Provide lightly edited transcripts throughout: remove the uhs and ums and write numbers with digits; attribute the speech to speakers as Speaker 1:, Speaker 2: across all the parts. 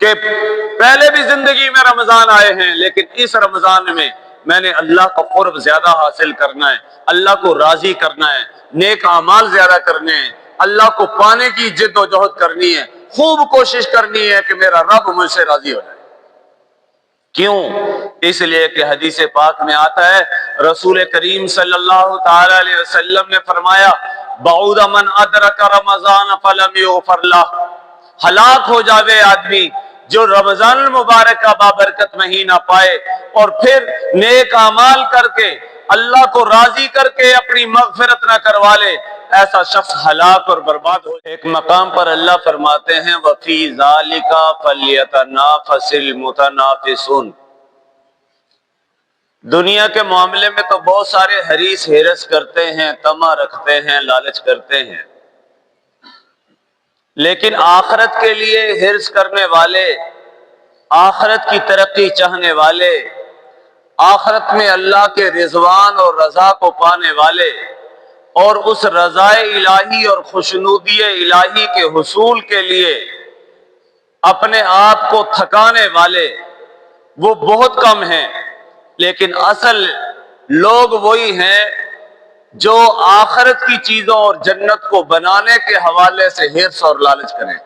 Speaker 1: کہ پہلے بھی زندگی میں رمضان آئے ہیں، لیکن اس رمضان میں نے اللہ کا قرب زیادہ حاصل کرنا ہے، اللہ کو راضی کرنا ہے، نیک اعمال زیادہ کرنے ہیں، اللہ کو پانے کی جد و جہد کرنی ہے، خوب کوشش کرنی ہے کہ میرا رب مجھ سے راضی ہو جائے۔ کیوں؟ اس لیے کہ حدیث پاک میں آتا ہے، رسول کریم صلی اللہ تعالی علیہ وسلم نے فرمایا، بعود من ادرک رمضان فلم یغفر لہ، ہلاک ہو جاوے آدمی جو رمضان المبارک کا بابرکت مہینہ پائے اور پھر نیک اعمال کر کے اللہ کو راضی کر کے اپنی مغفرت نہ کروا لے، ایسا شخص ہلاک اور برباد ہو۔ ایک مقام پر اللہ فرماتے ہیں، وَفِي ذَلِكَ فَلْيَتَنَافَسِ الْمُتَنَافِسُونَ۔ دنیا کے معاملے میں تو بہت سارے حریص حرص کرتے ہیں، طمع رکھتے ہیں، لالچ کرتے ہیں، لیکن آخرت کے لیے حرص کرنے والے، آخرت کی ترقی چاہنے والے، آخرت میں اللہ کے رضوان اور رضا کو پانے والے اور اس رضا الہی اور خوشنودی الہی کے حصول کے لیے اپنے آپ کو تھکانے والے وہ بہت کم ہیں، لیکن اصل لوگ وہی ہیں جو آخرت کی چیزوں اور جنت کو بنانے کے حوالے سے حرص اور لالچ کریں۔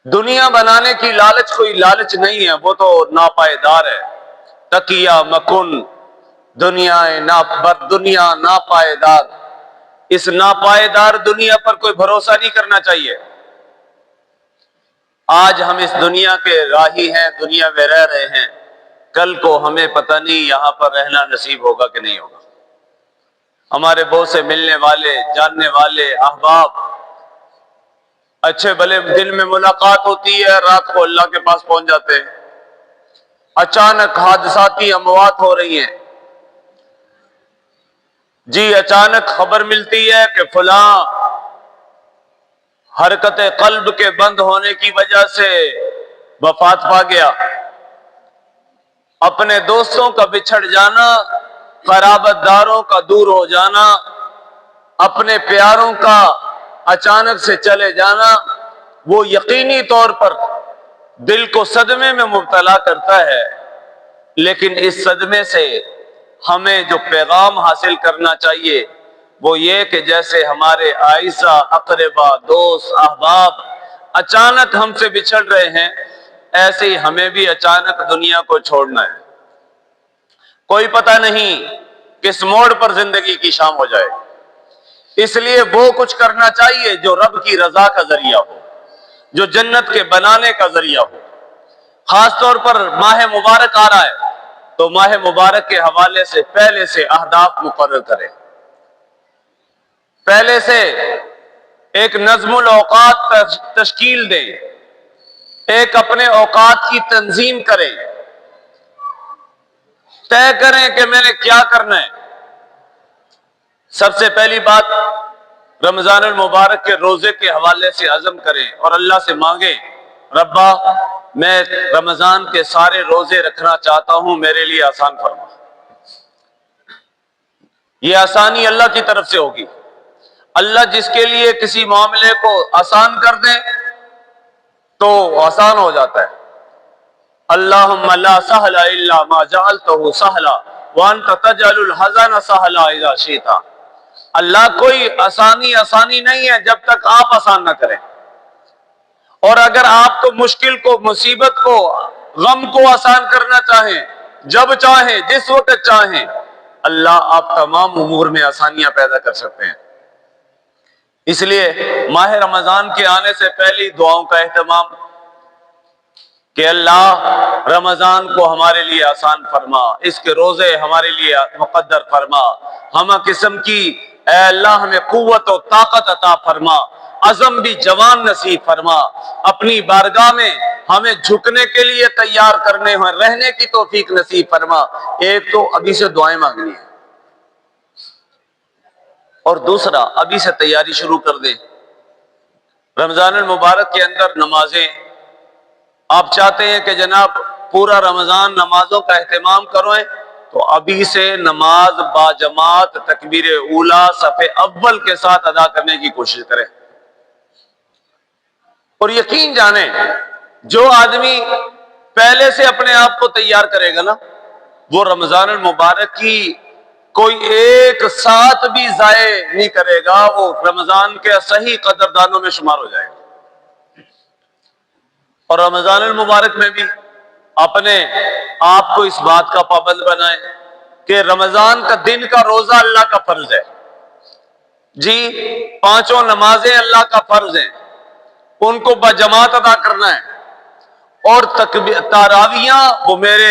Speaker 1: دنیا بنانے کی لالچ کوئی لالچ نہیں ہے، وہ تو ناپائیدار ہے۔ تقیہ مکن دنیا ناپائیدار، اس ناپائیدار دنیا پر کوئی بھروسہ نہیں کرنا چاہیے۔ آج ہم اس دنیا کے راہی ہیں، دنیا میں رہ رہے ہیں، کل کو ہمیں پتہ نہیں یہاں پر رہنا نصیب ہوگا کہ نہیں ہوگا۔ ہمارے بہت سے ملنے والے، جاننے والے، احباب، اچھے بھلے دن میں ملاقات ہوتی ہے، رات کو اللہ کے پاس پہنچ جاتے ہیں، اچانک حادثاتی اموات ہو رہی ہیں، جی اچانک خبر ملتی ہے کہ فلاں حرکت قلب کے بند ہونے کی وجہ سے وفات پا گیا۔ اپنے دوستوں کا بچھڑ جانا، قرابت داروں کا دور ہو جانا، اپنے پیاروں کا اچانک سے چلے جانا، وہ یقینی طور پر دل کو صدمے میں مبتلا کرتا ہے، لیکن اس صدمے سے ہمیں جو پیغام حاصل کرنا چاہیے وہ یہ کہ جیسے ہمارے اعزا، اقربا، دوست، احباب اچانک ہم سے بچھڑ رہے ہیں، ایسے ہی ہمیں بھی اچانک دنیا کو چھوڑنا ہے۔ کوئی پتہ نہیں کس موڑ پر زندگی کی شام ہو جائے، اس لیے وہ کچھ کرنا چاہیے جو رب کی رضا کا ذریعہ ہو، جو جنت کے بنانے کا ذریعہ ہو۔ خاص طور پر ماہ مبارک آ رہا ہے تو ماہ مبارک کے حوالے سے پہلے سے اہداف مقرر کریں، پہلے سے ایک نظم الاوقات تشکیل دیں، ایک اپنے اوقات کی تنظیم کریں، طے کریں کہ میں نے کیا کرنا ہے۔ سب سے پہلی بات، رمضان المبارک کے روزے کے حوالے سے عزم کریں اور اللہ سے مانگیں، ربا میں رمضان کے سارے روزے رکھنا چاہتا ہوں، میرے لیے آسان فرما۔ یہ آسانی اللہ کی طرف سے ہوگی۔ اللہ جس کے لیے کسی معاملے کو آسان کر دیں تو آسان ہو جاتا ہے۔ اللہم لا سہل الا ما جعلتہ سہلا وانت تجعل الحزن سہلا اذا شئت۔ اللہ کوئی آسانی نہیں ہے جب تک آپ آسان نہ کریں، اور اگر آپ کو مشکل کو، مصیبت کو، غم کو آسان کرنا چاہیں، جب چاہیں، جس وقت چاہیں، اللہ آپ تمام امور میں آسانیاں پیدا کر سکتے ہیں۔ اس لیے ماہ رمضان کے آنے سے پہلی دعاؤں کا اہتمام کہ اللہ رمضان کو ہمارے لیے آسان فرما، اس کے روزے ہمارے لیے مقدر فرما، ہمہ قسم کی اے اللہ ہمیں قوت و طاقت عطا فرما، عزم بھی جوان نصیب فرما، اپنی بارگاہ میں ہمیں جھکنے کے لیے تیار کرنے ہوئے رہنے کی توفیق نصیب فرما۔ ایک تو ابھی سے دعائیں مانگنی ہے، اور دوسرا ابھی سے تیاری شروع کر دیں۔ رمضان المبارک کے اندر نمازیں، آپ چاہتے ہیں کہ جناب پورا رمضان نمازوں کا اہتمام کریں تو ابھی سے نماز باجماعت تکبیر اولیٰ صف اول کے ساتھ ادا کرنے کی کوشش کریں۔ اور یقین جانیں جو آدمی پہلے سے اپنے آپ کو تیار کرے گا نا، وہ رمضان المبارک کی کوئی ایک ساتھ بھی ضائع نہیں کرے گا، وہ رمضان کے صحیح قدردانوں میں شمار ہو جائے گا۔ اور رمضان المبارک میں بھی اپنے آپ کو اس بات کا پابند بنائیں کہ رمضان کا دن کا روزہ اللہ کا فرض ہے جی، 5 نمازیں اللہ کا فرض ہیں، ان کو بجماعت ادا کرنا ہے، اور تراویحاں وہ میرے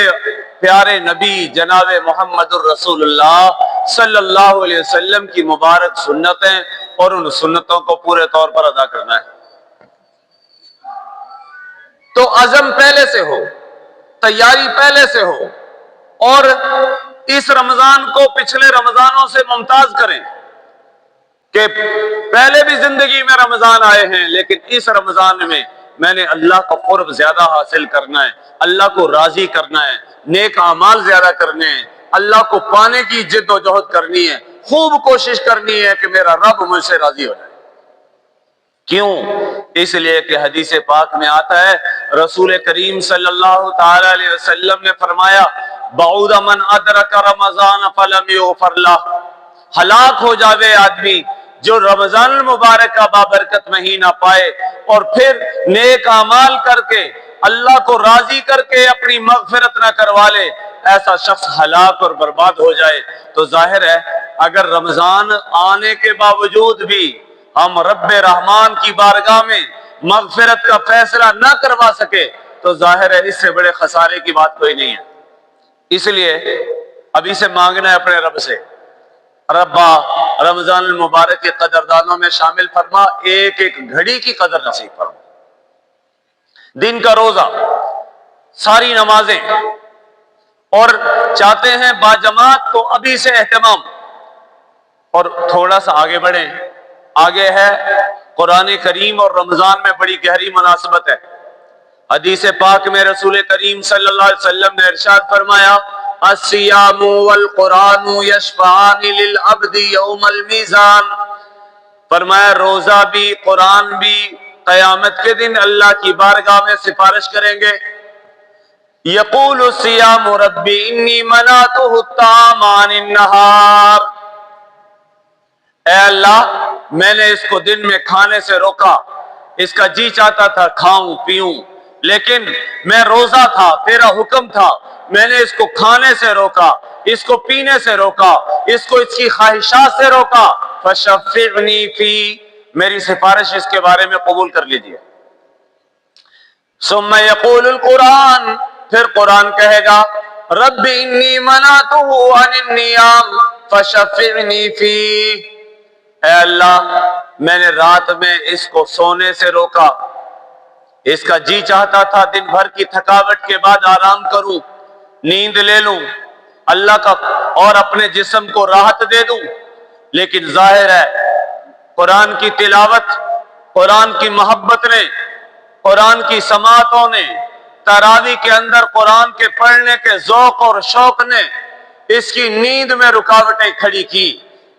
Speaker 1: پیارے نبی جناب محمد الرسول اللہ صلی اللہ علیہ وسلم کی مبارک سنتیں، اور ان سنتوں کو پورے طور پر ادا کرنا ہے۔ تو عزم پہلے سے ہو، تیاری پہلے سے ہو، اور اس رمضان کو پچھلے رمضانوں سے ممتاز کریں کہ پہلے بھی زندگی میں رمضان آئے ہیں، لیکن اس رمضان میں میں نے اللہ کا قرب زیادہ حاصل کرنا ہے، اللہ کو راضی کرنا ہے، نیک اعمال زیادہ کرنے ہیں، اللہ کو پانے کی جد و جہد کرنی ہے، خوب کوشش کرنی ہے کہ میرا رب مجھ سے راضی ہو جائے۔ کیوں؟ اس لیے کہ حدیث پاک میں آتا ہے، رسول کریم صلی اللہ تعالی علیہ وسلم نے فرمایا، بعود من ادرک رمضان فلم یغفر لہ، ہلاک ہو جاوے آدمی جو رمضان المبارک کا بابرکت مہینہ پائے اور پھر نیک اعمال کر کے اللہ کو راضی کر کے اپنی مغفرت نہ کروا لے، ایسا شخص ہلاک اور برباد ہو جائے۔ تو ظاہر ہے اگر رمضان آنے کے باوجود بھی ہم رب رحمان کی بارگاہ میں مغفرت کا فیصلہ نہ کروا سکے تو ظاہر ہے اس سے بڑے خسارے کی بات کوئی نہیں ہے۔ اس لیے ابھی سے مانگنا ہے اپنے رب سے، ربا رمضان المبارک کے قدردانوں میں شامل فرما، ایک ایک گھڑی کی قدر نصیب فرما، دن کا روزہ، ساری نمازیں، اور چاہتے ہیں باجماعت تو ابھی سے اہتمام۔ اور تھوڑا سا آگے بڑھیں، آگے ہے قرآن کریم اور رمضان میں بڑی گہری مناسبت ہے۔ حدیث پاک میں رسول کریم صلی اللہ علیہ وسلم نے ارشاد فرمایا، الصیام والقرآن یشفعان للعبد یوم المیزان، فرمایا روزہ بھی قرآن بھی قیامت کے دن اللہ کی بارگاہ میں سفارش کریں گے۔ یقول الصیام ربی انی منعتہ الطعام عن النہار، اے اللہ میں نے اس کو دن میں کھانے سے روکا، اس کا جی چاہتا تھا کھاؤں پیوں، لیکن میں روزہ تھا، تیرا حکم تھا، میں نے اس کو کھانے سے روکا، اس کو پینے سے روکا، اس کو اس کی خواہشات سے روکا، فشفعنی فی، میری سفارش اس کے بارے میں قبول کر لیجئے۔ ثم یقول القرآن، پھر قرآن کہے گا، رب انی منعتہ عن النیام فشفعنی فی، اے اللہ میں نے رات میں اس کو سونے سے روکا، اس کا جی چاہتا تھا دن بھر کی تھکاوٹ کے بعد آرام کروں، نیند لے لوں، اللہ کا اور اپنے جسم کو راحت دے دوں، لیکن ظاہر ہے قرآن کی تلاوت، قرآن کی محبت نے، قرآن کی سماعتوں نے، تراویح کے اندر قرآن کے پڑھنے کے ذوق اور شوق نے اس کی نیند میں رکاوٹیں کھڑی کی،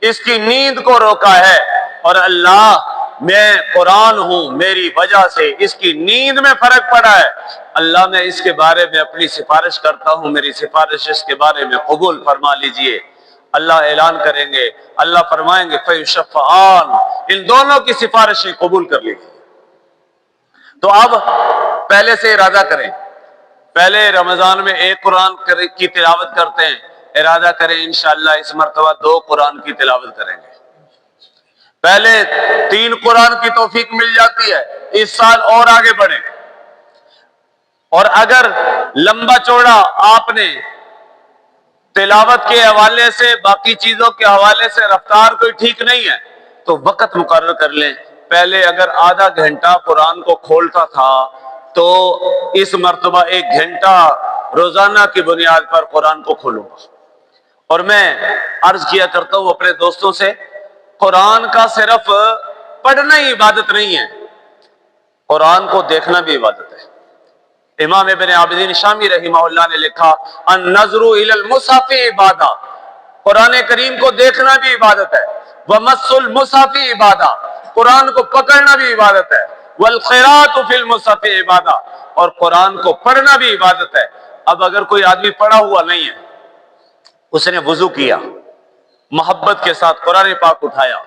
Speaker 1: اس کی نیند کو روکا ہے، اور اللہ میں قرآن ہوں، میری وجہ سے اس کی نیند میں فرق پڑا ہے، اللہ میں اس کے بارے میں اپنی سفارش کرتا ہوں، میری سفارش اس کے بارے میں قبول فرما لیجئے۔ اللہ اعلان کریں گے، اللہ فرمائیں گے فیشفعان، ان دونوں کی سفارشیں قبول کر لیجئے۔ تو اب پہلے سے ارادہ کریں، پہلے رمضان میں ایک قرآن کی تلاوت کرتے ہیں، ارادہ کریں انشاءاللہ اس مرتبہ 2 قرآن کی تلاوت کریں گے۔ پہلے 3 قرآن کی توفیق مل جاتی ہے، اس سال اور آگے بڑھیں، اور اگر لمبا چوڑا آپ نے تلاوت کے حوالے سے، باقی چیزوں کے حوالے سے رفتار کوئی ٹھیک نہیں ہے تو وقت مقرر کر لیں۔ پہلے اگر آدھا گھنٹہ قرآن کو کھولتا تھا تو اس مرتبہ 1 گھنٹہ روزانہ کی بنیاد پر قرآن کو کھولوں گا۔ اور میں عرض کیا کرتا ہوں اپنے دوستوں سے، قرآن کا صرف پڑھنا ہی عبادت نہیں ہے، قرآن کو دیکھنا بھی عبادت ہے۔ امام ابن عابدین شامی رحمہ اللہ نے لکھا، النظر الی المصحف عبادہ، قرآن کریم کو دیکھنا بھی عبادت ہے، ومس المصحف عبادہ، قرآن کو پکڑنا بھی عبادت ہے، والقراءۃ فی المصحف عبادہ، اور قرآن کو پڑھنا بھی عبادت ہے۔ اب اگر کوئی آدمی پڑھا ہوا نہیں ہے، اس نے وضو کیا، محبت کے ساتھ قرآن پاک اٹھایا،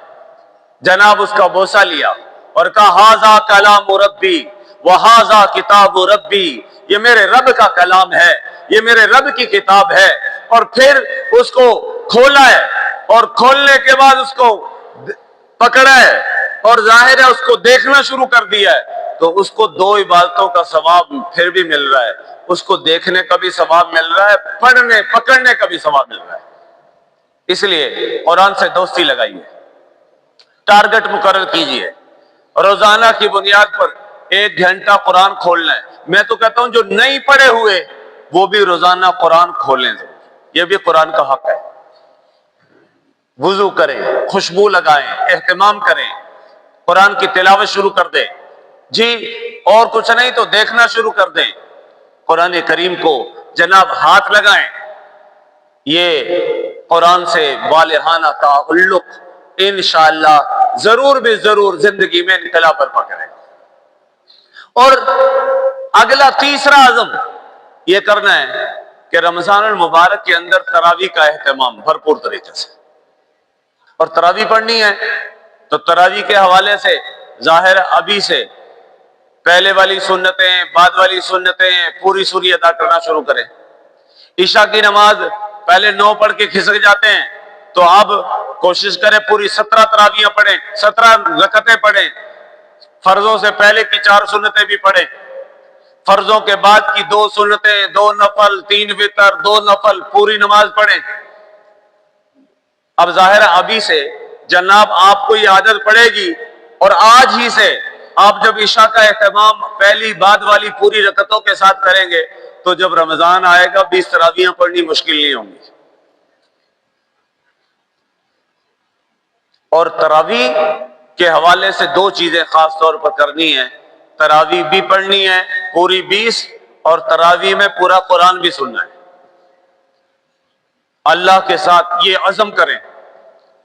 Speaker 1: جناب اس کا بوسہ لیا اور کہا ھذا کلام ربی وھذا کتاب ربی، یہ میرے رب کا کلام ہے، یہ میرے رب کی کتاب ہے، اور پھر اس کو کھولا ہے، اور کھولنے کے بعد اس کو پکڑا ہے، اور ظاہر ہے اس کو دیکھنا شروع کر دیا ہے، تو اس کو دو عبادتوں کا ثواب پھر بھی مل رہا ہے۔ اس کو دیکھنے کا بھی ثواب مل رہا ہے، پکڑنے کا بھی ثواب مل رہا ہے۔ اس لیے قرآن سے دوستی لگائیے، ٹارگٹ مقرر کیجئے، روزانہ کی بنیاد پر 1 گھنٹہ قرآن کھولنا ہے۔ میں تو کہتا ہوں جو نہیں پڑھے ہوئے وہ بھی روزانہ قرآن کھولیں، یہ بھی قرآن کا حق ہے۔ وضو کریں، خوشبو لگائیں، اہتمام کریں، قرآن کی تلاوت شروع کر دیں، جی اور کچھ نہیں تو دیکھنا شروع کر دیں، قرآن کریم کو جناب ہاتھ لگائیں۔ یہ قرآن سے والہانہ تعلق انشاءاللہ ضرور بھی ضرور زندگی میں انقلاب برپا کرے۔ اور اگلا تیسرا عزم یہ کرنا ہے کہ رمضان المبارک کے اندر تراویح کا اہتمام بھرپور طریقے سے، اور تراویح پڑھنی ہے تو تراویح کے حوالے سے ظاہر ابھی سے پہلے والی سنتیں، بعد والی سنتیں، پوری سوری ادا کرنا شروع کریں۔ عشاء کی نماز پہلے 9 پڑھ کے کھسک جاتے ہیں، تو اب کوشش کریں پوری 17 تراویحیں پڑھیں، 17 رکعتیں پڑھیں، فرضوں سے پہلے کی 4 سنتیں بھی پڑھیں، فرضوں کے بعد کی 2 سنتیں، 2 نفل، 3 وتر، 2 نفل، پوری نماز پڑھیں۔ اب ظاہر ہے ابھی سے جناب آپ کو یہ عادت پڑے گی، اور آج ہی سے آپ جب عشاء کا اہتمام پہلی بعد والی پوری رکعتوں کے ساتھ کریں گے تو جب رمضان آئے گا 20 تراویحیں پڑھنی مشکل نہیں ہوں گی۔ اور تراویح کے حوالے سے 2 چیزیں خاص طور پر کرنی ہیں، تراویح بھی پڑھنی ہے پوری 20، اور تراویح میں پورا قرآن بھی سننا ہے۔ اللہ کے ساتھ یہ عزم کریں،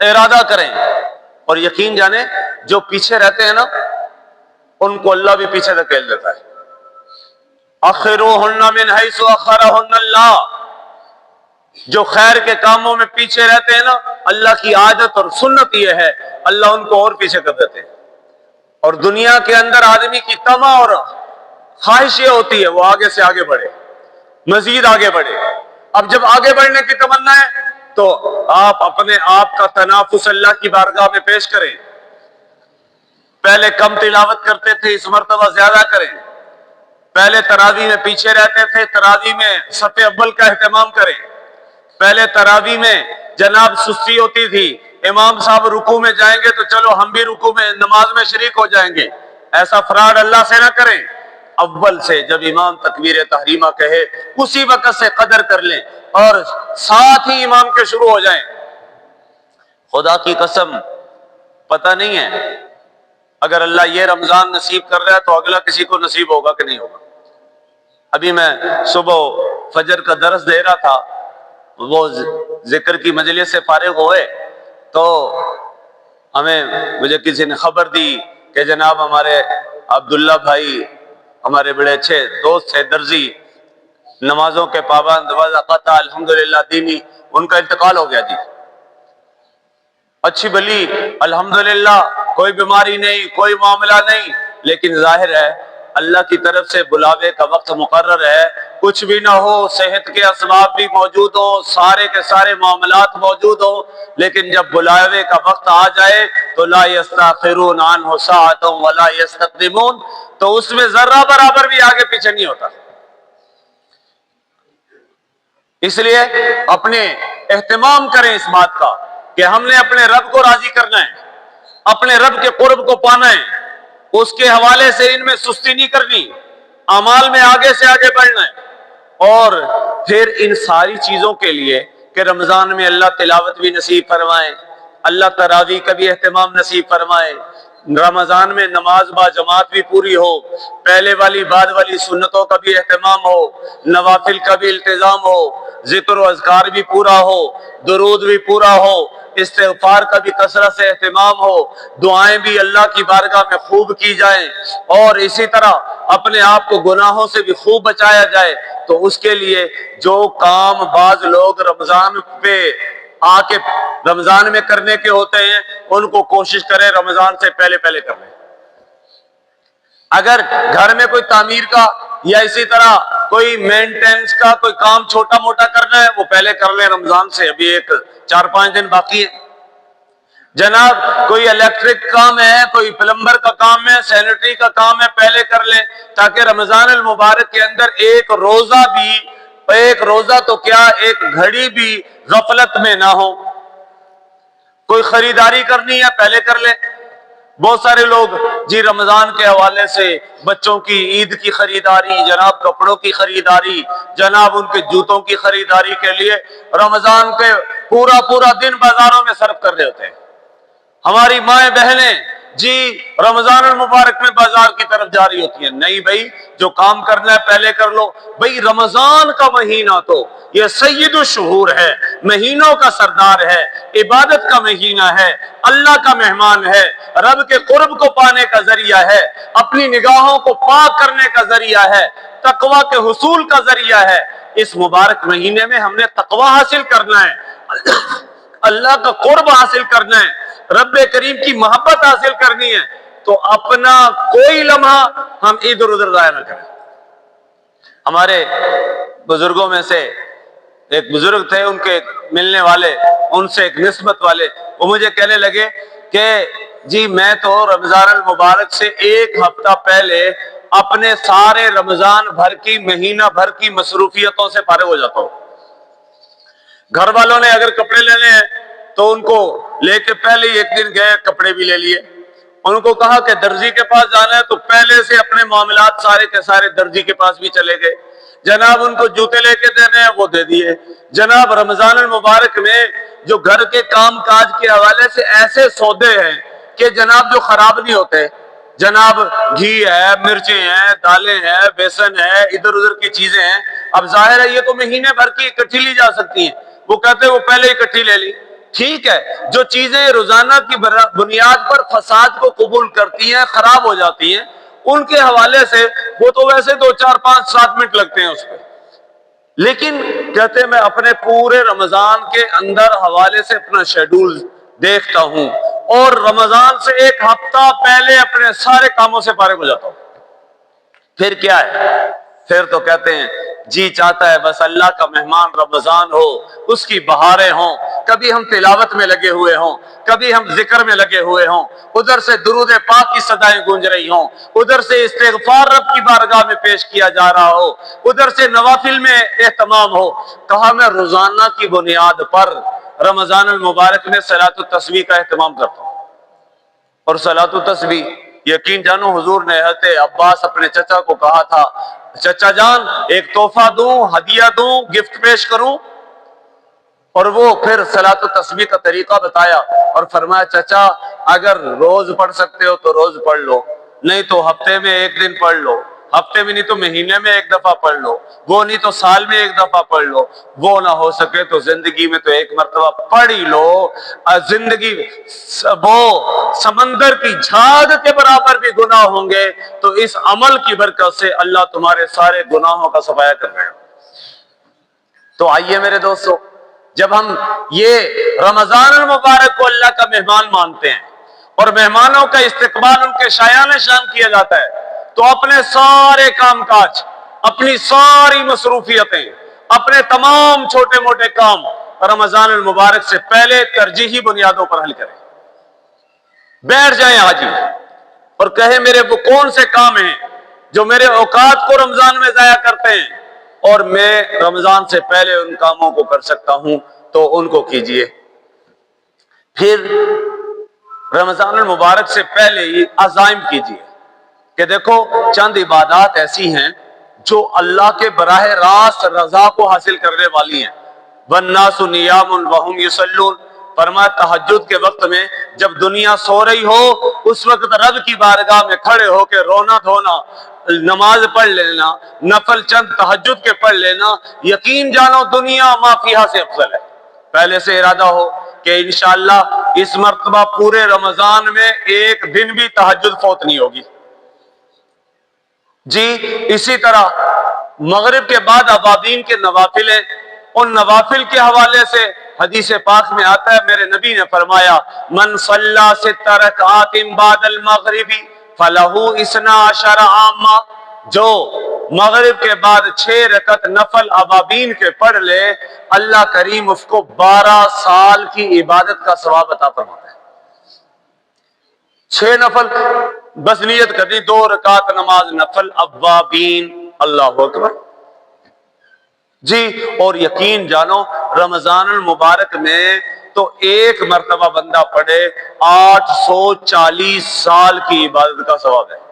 Speaker 1: ارادہ کریں، اور یقین جانیں جو پیچھے رہتے ہیں نا ان کو اللہ بھی پیچھے دھکیل دیتا ہے۔ اخروہن من حیث اخرہن اللہ، جو خیر کے کاموں میں پیچھے رہتے ہیں نا، اللہ کی عادت اور سنت یہ ہے اللہ ان کو اور پیچھے کر دیتے ہیں۔ اور دنیا کے اندر آدمی کی طمع اور خواہش یہ ہوتی ہے وہ آگے سے آگے بڑھے، مزید آگے بڑھے۔ اب جب آگے بڑھنے کی تمنا ہے تو آپ اپنے آپ کا تنافس اللہ کی بارگاہ میں پیش کریں۔ پہلے کم تلاوت کرتے تھے، اس مرتبہ زیادہ کریں۔ پہلے تراویح میں پیچھے رہتے تھے، تراویح میں صف اول کا اہتمام کریں۔ پہلے تراویح میں جناب سستی ہوتی تھی، امام صاحب رکوع میں جائیں گے تو چلو ہم بھی رکوع میں نماز میں شریک ہو جائیں گے، ایسا فراڈ اللہ سے نہ کریں۔ اول سے جب امام تکبیر تحریمہ کہے اسی وقت سے قدر کر لیں اور ساتھ ہی امام کے شروع ہو جائیں۔ خدا کی قسم پتہ نہیں ہے اگر اللہ یہ رمضان نصیب کر رہا ہے تو اگلا کسی کو نصیب ہوگا کہ نہیں ہوگا۔ ابھی میں صبح فجر کا درس دے رہا تھا، وہ ذکر کی مجلس سے فارغ ہوئے تو مجھے کسی نے خبر دی کہ جناب ہمارے عبداللہ بھائی ہمارے بڑے اچھے دوست تھے، درزی، نمازوں کے پابند، وضاقتہ الحمدللہ دینی، ان کا انتقال ہو گیا جی۔ اچھی بلی الحمدللہ کوئی بیماری نہیں، کوئی معاملہ نہیں، لیکن ظاہر ہے اللہ کی طرف سے بلاوے کا وقت مقرر ہے، کچھ بھی نہ ہو، صحت کے اسباب بھی موجود ہوں، سارے کے سارے معاملات موجود ہوں، لیکن جب بلاوے کا وقت آ جائے تو لا یستاخرون عنہ ساعۃ ولا یستقدمون، تو اس میں ذرہ برابر بھی آگے پیچھے نہیں ہوتا۔ اس لیے اپنے اہتمام کریں اس بات کا کہ ہم نے اپنے رب کو راضی کرنا ہے، اپنے رب کے قرب کو پانا ہے، اس کے حوالے سے ان میں سستی نہیں کرنی، اعمال میں آگے سے آگے بڑھنا ہے۔ اور پھر ان ساری چیزوں کے لیے کہ رمضان میں اللہ تلاوت بھی نصیب فرمائے، اللہ تراویح کا بھی اہتمام نصیب فرمائے، رمضان میں نماز با جماعت بھی پوری ہو، پہلے والی بعد والی سنتوں کا بھی اہتمام ہو، نوافل کا بھی التزام ہو، ذکر و اذکار بھی پورا ہو، درود بھی پورا ہو، استغفار کا بھی کثرت سے اہتمام ہو، دعائیں بھی اللہ کی بارگاہ میں خوب کی جائیں، اور اسی طرح اپنے آپ کو گناہوں سے بھی خوب بچایا جائے۔ تو اس کے لیے جو کام بعض لوگ رمضان پہ آ کے رمضان میں کرنے کے ہوتے ہیں، ان کو کوشش کریں رمضان سے پہلے پہلے کر لیں۔ اگر گھر میں کوئی تعمیر کا یا اسی طرح کوئی مینٹیننس کا کوئی کام چھوٹا موٹا کرنا ہے، وہ پہلے کر لیں رمضان سے، ابھی 4-5 دن باقی ہے۔ جناب کوئی الیکٹرک کام ہے، کوئی پلمبر کا کام ہے، سینیٹری کا کام ہے، پہلے کر لیں، تاکہ رمضان المبارک کے اندر ایک روزہ تو کیا، ایک گھڑی بھی غفلت میں نہ ہو۔ کوئی خریداری کرنی ہے پہلے کر لیں۔ بہت سارے لوگ جی رمضان کے حوالے سے بچوں کی عید کی خریداری، جناب کپڑوں کی خریداری، جناب ان کے جوتوں کی خریداری کے لیے رمضان کے پورا دن بازاروں میں صرف کر رہے ہوتے ہیں۔ ہماری مائیں بہنیں جی رمضان المبارک میں بازار کی طرف جاری ہوتی ہیں۔ نہیں بھائی، جو کام کرنا ہے پہلے کر لو۔ بھائی رمضان کا مہینہ تو یہ سید الشہور ہے، مہینوں کا سردار ہے، عبادت کا مہینہ ہے، اللہ کا مہمان ہے، رب کے قرب کو پانے کا ذریعہ ہے، اپنی نگاہوں کو پاک کرنے کا ذریعہ ہے، تقوی کے حصول کا ذریعہ ہے۔ اس مبارک مہینے میں ہم نے تقوی حاصل کرنا ہے، اللہ کا قرب حاصل کرنا ہے، رب کریم کی محبت حاصل کرنی ہے، تو اپنا کوئی لمحہ ہم ادھر ادھر ضائع نہ کریں۔ ہمارے بزرگوں میں سے ایک بزرگ تھے، ان کے ملنے والے، ان سے ایک نسبت والے، وہ مجھے کہنے لگے کہ جی میں تو رمضان المبارک سے 1 ہفتہ پہلے اپنے سارے رمضان بھر کی، مہینہ بھر کی مصروفیتوں سے فارغ ہو جاتا ہوں۔ گھر والوں نے اگر کپڑے لینے ہیں تو ان کو لے کے پہلے ہی ایک دن گئے، کپڑے بھی لے لیے۔ ان کو کہا کہ درزی کے پاس جانا ہے تو پہلے سے اپنے معاملات سارے کے سارے درزی کے پاس بھی چلے گئے۔ جناب ان کو جوتے لے کے دینے ہیں، وہ دے دیے۔ جناب رمضان المبارک میں جو گھر کے کام کاج کے حوالے سے ایسے سودے ہیں کہ جناب جو خراب نہیں ہوتے، جناب گھی ہے، مرچیں ہیں، دالیں ہیں، بیسن ہے، ادھر ادھر کی چیزیں ہیں۔ اب ظاہر ہے یہ تو مہینے بھر کی اکٹھی لی جا سکتی ہیں، وہ کہتے ہیں وہ پہلے اکٹھی لے لی۔ ٹھیک ہے، جو چیزیں روزانہ کی بنیاد پر فساد کو قبول کرتی ہیں، خراب ہو جاتی ہیں، ان کے حوالے سے وہ تو ویسے 2 4 5 7 منٹ لگتے ہیں اس پہ، لیکن کہتے ہیں میں اپنے پورے رمضان کے اندر حوالے سے اپنا شیڈول دیکھتا ہوں اور رمضان سے 1 ہفتہ پہلے اپنے سارے کاموں سے فارغ ہو جاتا ہوں۔ پھر کیا ہے؟ پھر تو کہتے ہیں جی چاہتا ہے بس اللہ کا مہمان رمضان ہو، اس کی بہاریں ہوں، کبھی ہم تلاوت میں لگے ہوئے ہوں، کبھی ہم ذکر میں لگے ہوئے ہوں، ادھر سے درود پاک کی صدائیں گونج رہی ہوں، ادھر سے استغفار رب کی بارگاہ میں پیش کیا جا رہا ہو، ادھر سے نوافل میں اہتمام ہو۔ کہا میں روزانہ کی بنیاد پر رمضان المبارک میں صلاۃ التسبیح کا اہتمام کرتا ہوں۔ اور صلاۃ التسبیح یقین جانو حضور نے حضرت عباس اپنے چچا کو کہا تھا، چچا جان ایک تحفہ دوں، ہدیہ دوں، گفٹ پیش کروں؟ اور وہ پھر صلاۃ التسبیح کا طریقہ بتایا اور فرمایا چچا اگر روز پڑھ سکتے ہو تو روز پڑھ لو، نہیں تو ہفتے میں 1 دن پڑھ لو، ہفتے میں نہیں تو مہینے میں 1 دفعہ پڑھ لو، وہ نہیں تو سال میں 1 دفعہ پڑھ لو، وہ نہ ہو سکے تو زندگی میں تو 1 مرتبہ پڑھ ہی لو۔ زندگی وہ سمندر کی جھاگ کے برابر بھی گناہ ہوں گے تو اس عمل کی برکت سے اللہ تمہارے سارے گناہوں کا صفایا کر رہے ہیں۔ تو آئیے میرے دوستو، جب ہم یہ رمضان المبارک کو اللہ کا مہمان مانتے ہیں اور مہمانوں کا استقبال ان کے شایان شان کیا جاتا ہے، تو اپنے سارے کام کاج، اپنی ساری مصروفیتیں، اپنے تمام چھوٹے موٹے کام رمضان المبارک سے پہلے ترجیحی بنیادوں پر حل کریں۔ بیٹھ جائیں آج ہی اور کہیں میرے وہ کون سے کام ہیں جو میرے اوقات کو رمضان میں ضائع کرتے ہیں اور میں رمضان سے پہلے ان کاموں کو کر سکتا ہوں، تو ان کو کیجئے۔ پھر رمضان المبارک سے پہلے ہی عزائم کیجئے کہ دیکھو چند عبادات ایسی ہیں جو اللہ کے براہ راست رضا کو حاصل کرنے والی ہیں۔ وَالنَّاسُ نِيَامٌ وَهُمْ يُصَلُّونَ، فرمایا تہجد کے وقت میں جب دنیا سو رہی ہو اس وقت رب کی بارگاہ میں کھڑے ہو کے رونا دھونا، نماز پڑھ لینا، نفل چند تہجد کے پڑھ لینا، یقین جانو دنیا ما فیہا سے افضل ہے۔ پہلے سے ارادہ ہو کہ انشاءاللہ اس مرتبہ پورے رمضان میں ایک دن بھی تہجد فوت نہیں ہوگی جی۔ اسی طرح مغرب کے بعد اوابین کے نوافل ہیں، ان نوافل کے حوالے سے حدیث پاک میں آتا ہے، میرے نبی نے فرمایا من صلی 6 رکعات بعد المغرب فلہ 12 عامہ، جو مغرب کے بعد 6 رکعت نفل اوابین کے پڑھ لے اللہ کریم اس کو 12 سال کی عبادت کا ثواب عطا فرماتا ہے۔ 6 نفل بس نیت کرنی، 2 رکعت نماز نفل اوابین، اللہ اکبر جی۔ اور یقین جانو رمضان المبارک میں تو ایک مرتبہ بندہ پڑھے 840 سال کی عبادت کا ثواب ہے۔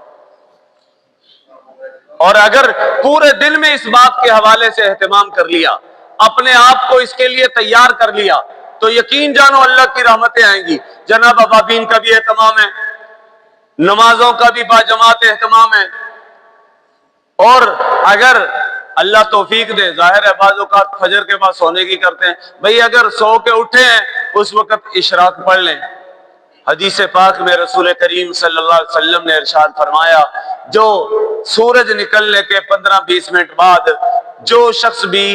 Speaker 1: اور اگر پورے دل میں اس بات کے حوالے سے اہتمام کر لیا، اپنے آپ کو اس کے لیے تیار کر لیا، تو یقین جانو اللہ کی رحمتیں آئیں گی۔ جناب اوابین کا بھی اہتمام ہے، نمازوں کا بھی باجماعت اہتمام ہے، اور اگر اللہ توفیق دے، ظاہر ہے بعض اوقات فجر کے بعد سونے کی کرتے ہیں، بھئی اگر سو کے اٹھے ہیں اس وقت اشراق پڑھ لیں۔ حدیث پاک میں رسول کریم صلی اللہ علیہ وسلم نے ارشاد فرمایا، جو سورج نکلنے کے 15-20 منٹ بعد جو شخص بھی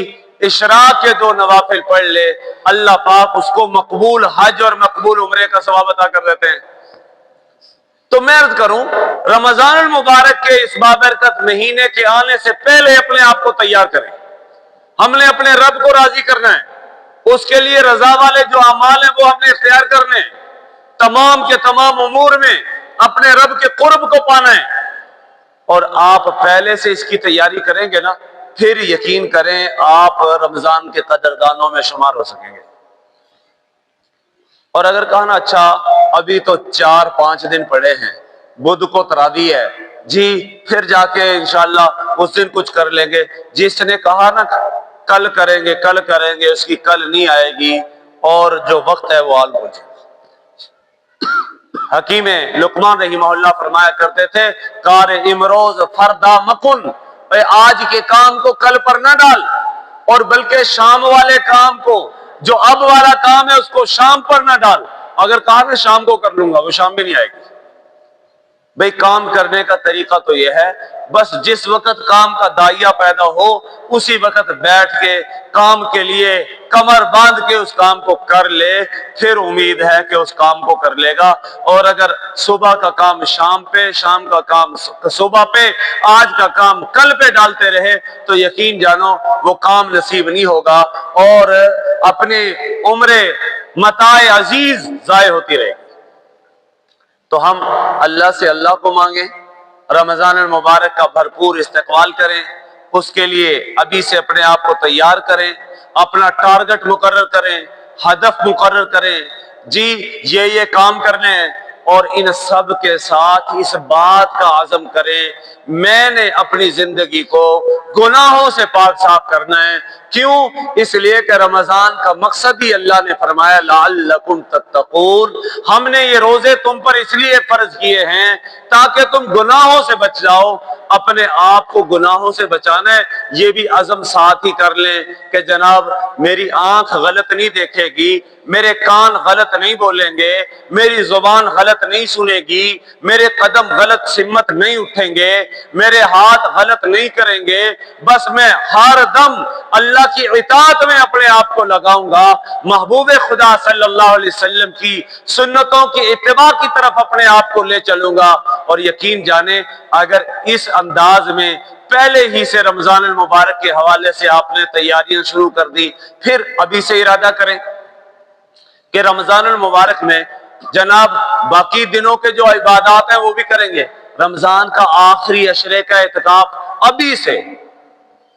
Speaker 1: اشراق کے 2 نوافل پڑھ لے، اللہ پاک اس کو مقبول حج اور مقبول عمرے کا ثواب عطا کر دیتے ہیں۔ تو میں عرض کروں، رمضان المبارک کے اس بابرکت مہینے کے آنے سے پہلے اپنے آپ کو تیار کریں۔ ہم نے اپنے رب کو راضی کرنا ہے، اس کے لیے رضا والے جو اعمال ہیں وہ ہم نے اختیار کرنے ہیں، تمام کے تمام امور میں اپنے رب کے قرب کو پانا ہے، اور آپ پہلے سے اس کی تیاری کریں گے نا، پھر یقین کریں آپ رمضان کے قدردانوں میں شمار ہو سکیں گے۔ اور اگر کہا نا اچھا ابھی تو 4-5 دن پڑے ہیں، بدھ کو تراویح ہے جی، پھر جا کے انشاءاللہ اس دن کچھ کر لیں گے، جس نے کہا نا کل کریں گے کل کریں گے، اس کی کل نہیں آئے گی، اور جو وقت ہے وہ آل پہنچے گا۔ حکیم لقمان رحمہ اللہ فرمایا کرتے تھے، کار امروز فردا مکن، آج کے کام کو کل پر نہ ڈال، اور بلکہ شام والے کام کو، جو اب والا کام ہے اس کو شام پر نہ ڈال۔ اگر کہا نا شام کو کر لوں گا، وہ شام بھی نہیں آئے گی۔ بھئی کام کرنے کا طریقہ تو یہ ہے، بس جس وقت کام کا دائیا پیدا ہو اسی وقت بیٹھ کے کام کے لیے کمر باندھ کے اس کام کو کر لے، پھر امید ہے کہ اس کام کو کر لے گا۔ اور اگر صبح کا کام شام پہ، شام کا کام صبح پہ، آج کا کام کل پہ ڈالتے رہے تو یقین جانو وہ کام نصیب نہیں ہوگا، اور اپنے عمر متاع عزیز ضائع ہوتی رہے گی۔ تو ہم اللہ سے اللہ کو مانگیں، رمضان المبارک کا بھرپور استقبال کریں، اس کے لیے ابھی سے اپنے آپ کو تیار کریں، اپنا ٹارگٹ مقرر کریں، ہدف مقرر کریں، جی یہ کام کرنے ہیں، اور ان سب کے ساتھ اس بات کا عزم کریں میں نے اپنی زندگی کو گناہوں سے پاک صاف کرنا ہے۔ کیوں؟ اس لیے کہ رمضان کا مقصد ہی اللہ نے فرمایا لعلکم تتقون، ہم نے یہ روزے تم پر اس لیے فرض کیے ہیں تاکہ تم گناہوں سے بچ جاؤ۔ اپنے آپ کو گناہوں سے بچانا ہے، یہ بھی عزم ساتھ ہی کر لیں کہ جناب میری آنکھ غلط نہیں دیکھے گی، میرے کان غلط نہیں بولیں گے، میری زبان غلط نہیں سنے گی، میرے قدم غلط سمت نہیں اٹھیں گے، میرے ہاتھ غلط نہیں کریں گے، بس میں ہر دم اللہ کی اطاعت میں اپنے آپ کو لگاؤں گا، محبوب خدا صلی اللہ علیہ وسلم کی سنتوں کی اتباع کی طرف اپنے آپ کو لے چلوں گا۔ اور یقین جانیں اگر اس انداز میں پہلے ہی سے رمضان المبارک کے حوالے سے آپ نے تیاریاں شروع کر دی، پھر ابھی سے ارادہ کریں کہ رمضان المبارک میں جناب باقی دنوں کے جو عبادات ہیں وہ بھی کریں گے، رمضان کا آخری عشرے کا اعتکاف ابھی سے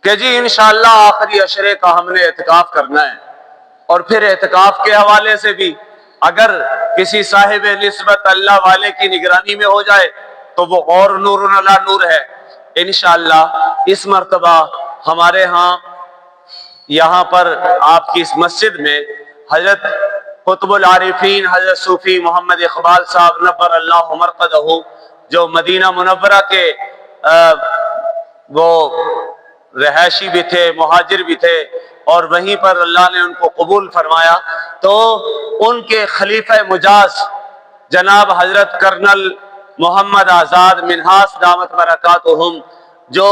Speaker 1: کہ جی انشاءاللہ آخری عشرے کا ہم نے اعتکاف کرنا ہے۔ اور پھر اعتکاف کے حوالے سے بھی اگر کسی صاحب نسبت اللہ والے کی نگرانی میں ہو جائے تو وہ اور نور علی نور ہے۔ انشاءاللہ اس مرتبہ ہمارے ہاں یہاں پر آپ کی اس مسجد میں حضرت قطب العارفین حضرت صوفی محمد اقبال صاحب نبر اللہ مرقدہ جو مدینہ منورہ کے وہ رہائشی بھی تھے، مہاجر بھی تھے، اور وہیں پر اللہ نے ان کو قبول فرمایا، تو ان کے خلیفہ مجاز جناب حضرت کرنل محمد آزاد منہاس دامت برکاتہم، جو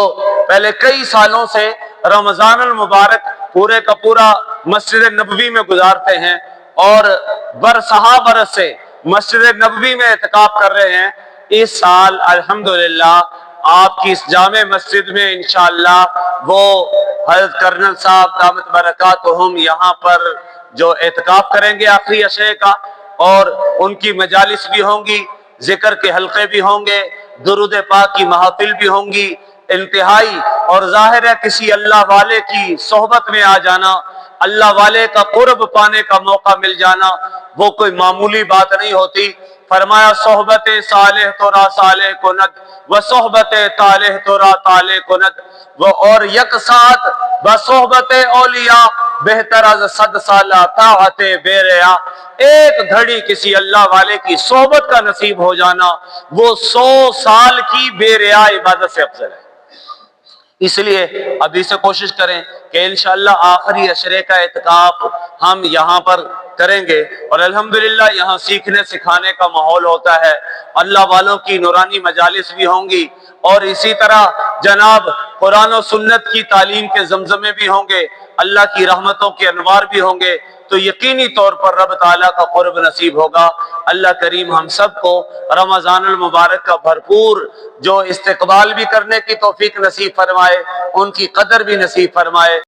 Speaker 1: پہلے کئی سالوں سے رمضان المبارک پورے کا پورا مسجد نبوی میں گزارتے ہیں اور برسہ برس سے مسجد نبوی میں اعتکاف کر رہے ہیں، اس سال الحمدللہ آپ کی اس جامع مسجد میں انشاءاللہ وہ حضرت کرنل صاحب دامت برکاتہم یہاں پر جو اعتکاف کریں گے آخری عشرے کا، اور ان کی مجالس بھی ہوں گی، ذکر کے حلقے بھی ہوں گے، درود پاک کی محافل بھی ہوں گی انتہائی، اور ظاہر ہے کسی اللہ والے کی صحبت میں آ جانا، اللہ والے کا قرب پانے کا موقع مل جانا، وہ کوئی معمولی بات نہیں ہوتی۔ فرمایا صحبت صالح تورا صالح کند و صحبت طالح تورا طالح کند وہ، اور یک ساتھ بصحبت اولیاء بہتر از 100 سالہ طاعت بے ریا، ایک گھڑی کسی اللہ والے کی صحبت کا نصیب ہو جانا وہ 100 سال کی بے ریا عبادت سے افضل ہے۔ اس لیے ابھی سے کوشش کریں کہ انشاءاللہ آخری عشرے کا اعتکاف ہم یہاں پر کریں گے، اور الحمدللہ یہاں سیکھنے سکھانے کا ماحول ہوتا ہے، اللہ والوں کی نورانی مجالس بھی ہوں گی، اور اسی طرح جناب قرآن و سنت کی تعلیم کے زمزمے بھی ہوں گے، اللہ کی رحمتوں کے انوار بھی ہوں گے، تو یقینی طور پر رب تعالیٰ کا قرب نصیب ہوگا۔ اللہ کریم ہم سب کو رمضان المبارک کا بھرپور جو استقبال بھی کرنے کی توفیق نصیب فرمائے، ان کی قدر بھی نصیب فرمائے۔